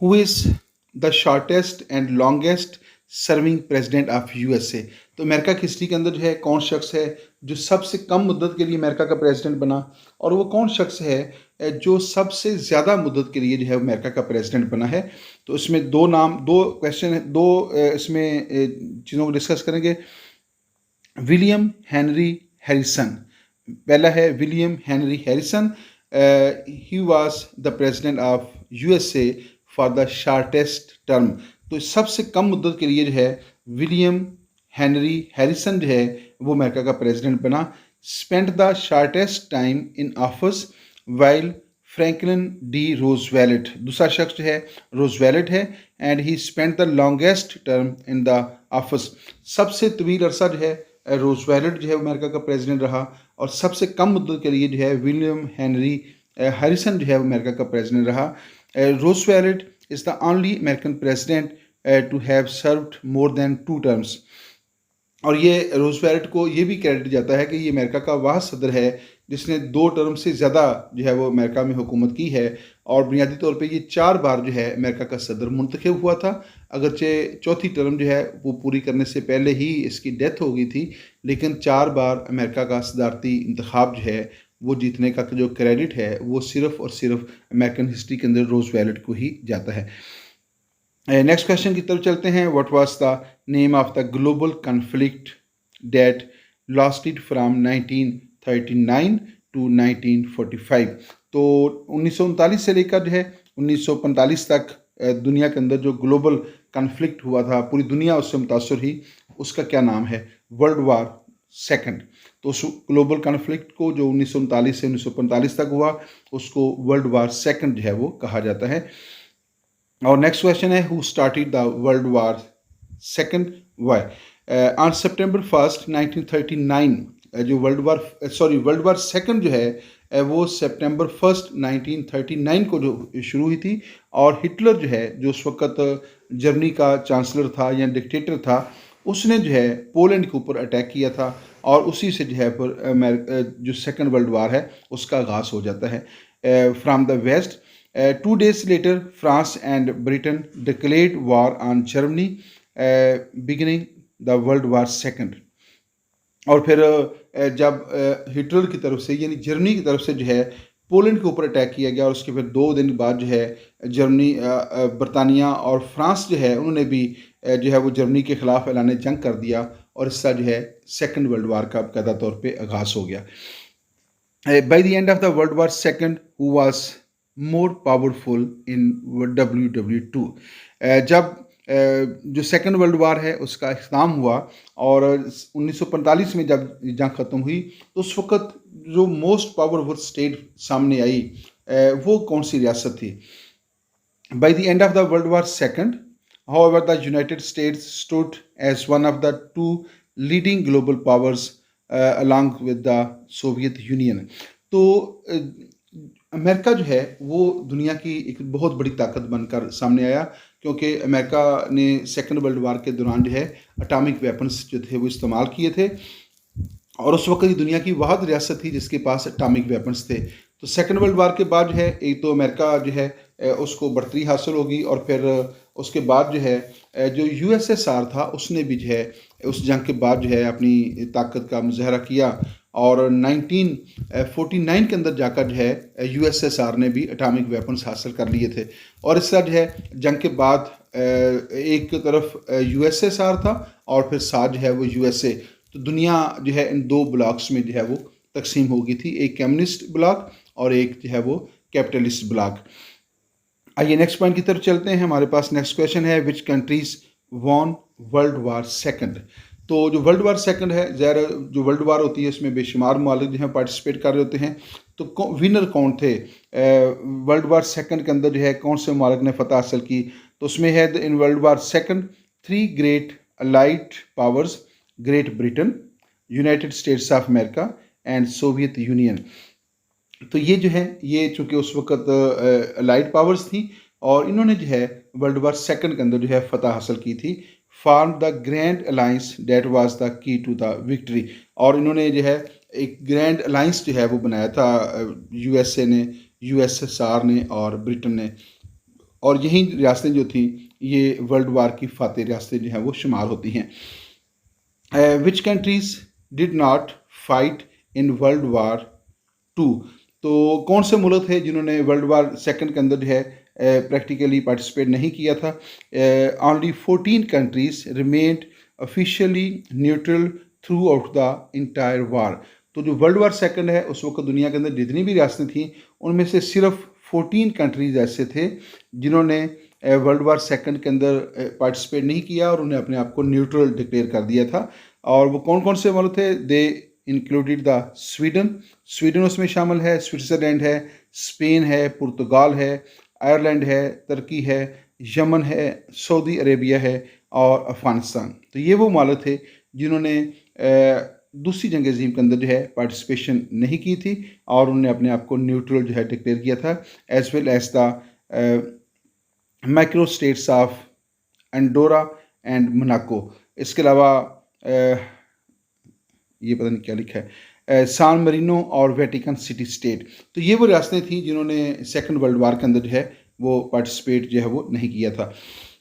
who is the shortest and longest serving president of USA. तो अमेरिका की हिस्ट्री के अंदर जो है कौन शख्स है जो सबसे कम मुद्दत के लिए अमेरिका का प्रेसिडेंट बना, और वो कौन शख्स है जो सबसे ज़्यादा मुद्दत के लिए जो है अमेरिका का प्रेसिडेंट बना है? तो इसमें दो क्वेश्चन है, दो इसमें चीज़ों को डिस्कस करेंगे। विलियम हेनरी हैरिसन, पहला है William Henry Harrison. He was the president of USA for the shortest term. तो सबसे कम मुद्दत के लिए जो है विलियम हेनरी हैरिसन जो है वो अमेरिका का प्रेसिडेंट बना। Spent the shortest time in office while Franklin D Roosevelt. दूसरा शख्स जो है रोजवेल्ट है, and he spent the longest term in the office. सबसे तवील अरसा जो है रोजवेल्ट जो है अमेरिका का प्रेसिडेंट रहा, और सबसे कम मुद्दत के लिए जो है विलियम हेनरी हैरिसन जो है अमेरिका का प्रेसिडेंट रहा। Roosevelt is the only American president to have served more than 2 terms। और ये रूजवेल्ट को ये भी क्रेडिट जाता है कि ये अमेरिका का वह सदर है जिसने 2 टर्म से ज़्यादा जो है वो अमेरिका में हुकूमत की है, और बुनियादी तौर पे ये 4 बार जो है अमेरिका का सदर मुंतखब हुआ था। अगरचे चौथी टर्म जो है वो पूरी करने से पहले ही इसकी डेथ हो गई थी, लेकिन 4 बार अमेरिका का सदारती इंतखाब जो है वो जीतने का जो क्रेडिट है वो सिर्फ और सिर्फ अमेरिकन हिस्ट्री के अंदर रोजवेल्ट को ही जाता है। नेक्स्ट क्वेश्चन की तरफ चलते हैं। What was the name of the global conflict that lasted from 1939 to 1945। तो 1939 से लेकर जो है 1945 तक दुनिया के अंदर जो ग्लोबल कॉन्फ्लिक्ट हुआ था, पूरी दुनिया उससे मुतासर हुई, उसका क्या नाम है? World war second. तो उस ग्लोबल कॉन्फ्लिक्ट को जो 1939 से 1945 तक हुआ उसको वर्ल्ड वार सेकंड जो है वो कहा जाता है। और नेक्स्ट क्वेश्चन है, who started the world war second, why? On September 1 1939 जो वर्ल्ड वार सेकंड जो है वो सितंबर 1 1939 को जो शुरू हुई थी। और हिटलर जो है, जो उस वक्त जर्मनी का चांसलर था या डिक्टेटर था, उसने जो है पोलैंड के ऊपर अटैक किया था और उसी से जो है पर जो सेकंड वर्ल्ड वार है उसका आगाज़ हो जाता है। From the west 2 days later France and Britain declared war on Germany, beginning the World War Second। और फिर जब हिटलर की तरफ से यानी जर्मनी की तरफ से जो है पोलैंड के ऊपर अटैक किया गया और उसके फिर 2 दिन बाद जो है जर्मनी, बरतानिया और फ्रांस जो है उन्होंने भी जो है वो जर्मनी के ख़िलाफ़ ऐलान जंग कर दिया और इसका जो है सेकंड वर्ल्ड वार का बाकायदा तौर पे आगाज़ हो गया। By the end of the world war second who was more powerful in WW2। जब जो सेकंड वर्ल्ड वार है उसका इख्तिताम हुआ और 1945 में जब जंग ख़त्म हुई तो उस वक़्त जो मोस्ट पावरफुल स्टेट सामने आई वो कौन सी रियासत थी? By the end of the world war second, however, the United States stood as one of the 2 leading global powers along with the Soviet Union। तो अमेरिका जो है वो दुनिया की एक बहुत बड़ी ताकत बनकर सामने आया, क्योंकि अमेरिका ने सेकंड वर्ल्ड वार के दौरान जो है एटॉमिक वेपन्स जो थे वो इस्तेमाल किए थे और उस वक्त दुनिया की वाहिद रियासत थी जिसके पास एटॉमिक वेपन्स थे। तो सेकंड वर्ल्ड वार के बाद जो है एक तो अमेरिका जो है उसको बढ़तरी हासिल होगी और फिर उसके बाद जो है जो USSR था उसने भी जो है उस जंग के बाद जो है अपनी ताकत का मुजाहरा किया और 1949 के अंदर जाकर जो है USSR ने भी एटॉमिक वेपन्स हासिल कर लिए थे। और इस तरह जो है जंग के बाद एक तरफ USSR था और फिर साथ जो है वो USA। तो दुनिया जो है इन 2 ब्लॉक्स में जो है वो तकसीम हो गई थी, एक कम्युनिस्ट ब्लॉक और एक जो है वो कैपिटलिस्ट ब्लॉक। आइए नेक्स्ट पॉइंट की तरफ चलते हैं। हमारे पास नेक्स्ट क्वेश्चन है, which countries won world war second? तो जो वर्ल्ड वार सेकंड है, ज़ाहिर जो वर्ल्ड वार होती है उसमें बेशुमार ममालिक जो हैं पार्टिसिपेट कर रहे होते हैं। तो विनर कौन थे वर्ल्ड वार सेकंड के अंदर जो है कौन से ममालिक ने फतह हासिल की? तो उसमें है in world war second 3 great allied powers, great Britain, United states of America and Soviet union. तो ये जो है ये चूँकि उस वक्त अलाइड पावर्स थी और इन्होंने जो है वर्ल्ड वार सेकंड के अंदर जो है फतह हासिल की थी। Form the grand alliance that was the key to the victory. और इन्होंने जो है एक ग्रैंड अलायंस जो है वो बनाया था USA ने, USSR ने और ब्रिटेन ने। और यही रियासतें जो थी ये वर्ल्ड वार की फातेह रियासतें जो हैं वो शुमार होती हैं। Which countries did not fight in world war 2? तो कौन से मुल्क थे जिन्होंने वर्ल्ड वार सेकंड के अंदर जो है प्रैक्टिकली पार्टिसिपेट नहीं किया था? Only 14 countries remained officially neutral throughout the entire war. तो जो वर्ल्ड वार सेकंड है उस वक्त दुनिया के अंदर जितनी भी रियासतें थीं उनमें से सिर्फ 14 कंट्रीज ऐसे थे जिन्होंने वर्ल्ड वार सेकंड के अंदर पार्टिसिपेट नहीं किया और उन्हें अपने आप को न्यूट्रल डिक्लेयर कर दिया था। और वो कौन कौन से मुल्क थे? दे इंक्लूडेड द स्वीडन उसमें शामिल है, स्विट्ज़रलैंड है, स्पेन है, पुर्तगाल है, आयरलैंड है, तुर्की है, यमन है, सऊदी अरेबिया है और अफ़गानिस्तान। तो ये वो मुल्क थे जिन्होंने दूसरी जंग अज़ीम के अंदर जो है पार्टिसिपेशन नहीं की थी और उन्होंने अपने आप को न्यूट्रल जो है डिक्लेयर किया था, as well as the micro states of Andorra and Monaco. इसके अलावा ये पता नहीं क्या लिखा है, सान मरीनो और वेटिकन सिटी स्टेट। तो ये वो रियासतें थी जिन्होंने सेकंड वर्ल्ड वार के अंदर जो है वो पार्टिसिपेट जो है वो नहीं किया था।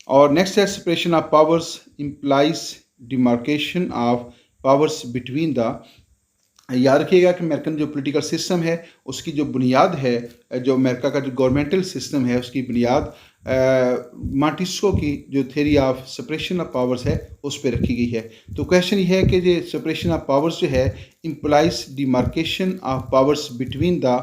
और नेक्स्ट है, separation of powers implies demarcation of powers between the याद रखिएगा कि अमेरिकन जो पॉलिटिकल सिस्टम है उसकी जो बुनियाद है, जो अमेरिका का जो गवर्नमेंटल सिस्टम है उसकी बुनियाद मार्टिस्को की जो theory of separation of powers है उस पर रखी गई है। तो क्वेश्चन ये है कि ये सेपरेशन ऑफ पावर्स जो है implies demarcation of powers between the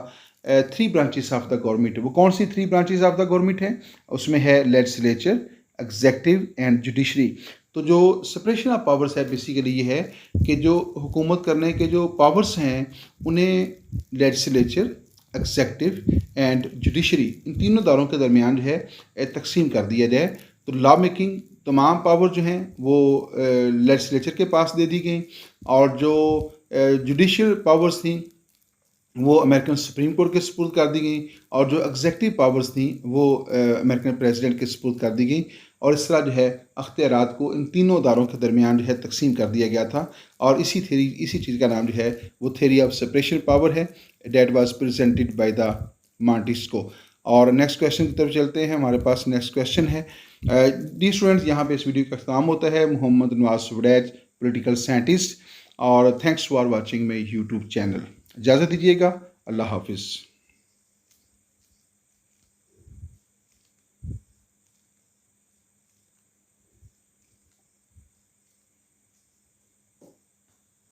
three branches of the government. वो कौन सी three branches of the government है? उसमें है लेजिस्लेचर, एग्जेक्टिव एंड जुडिशरी। तो जो सेपरेशन ऑफ पावर्स है बेसिकली ये है कि जो हुकूमत करने के जो पावर्स हैं उन्हें लेजिस्लेचर, एग्जेक्टिव एंड जुडिशरी, इन तीनों दारों के दरमियान जो है तकसीम कर दिया जाए। तो लॉ मेकिंग तमाम पावर जो हैं वो लेजिस्लेचर के पास दे दी गई, और जो जुडिशल पावर्स थी वो अमेरिकन सुप्रीम कोर्ट के सपुर्द कर दी गई, और जो एग्जेक्टिव पावर्स थी वो अमेरिकन प्रेसिडेंट के सपुर्द कर दी गई। और इस तरह जो है अख्तियारात को इन तीनों दारों के दरमियान जो है तकसीम कर दिया गया था। और इसी चीज़ का नाम जो है वो थ्योरी ऑफ सेपरेशन पावर है, that was presented by the Montesquieu. और नेक्स्ट क्वेश्चन की तरफ चलते हैं। हमारे पास नेक्स्ट क्वेश्चन है। डी स्टूडेंट्स, यहाँ पे इस वीडियो का अख्ताम होता है। मोहम्मद नवाज वडैज, पोलिटिकल साइंटिस्ट, और thanks for watching my YouTube channel. इजाज़त दीजिएगा। अल्लाह हाफिज़।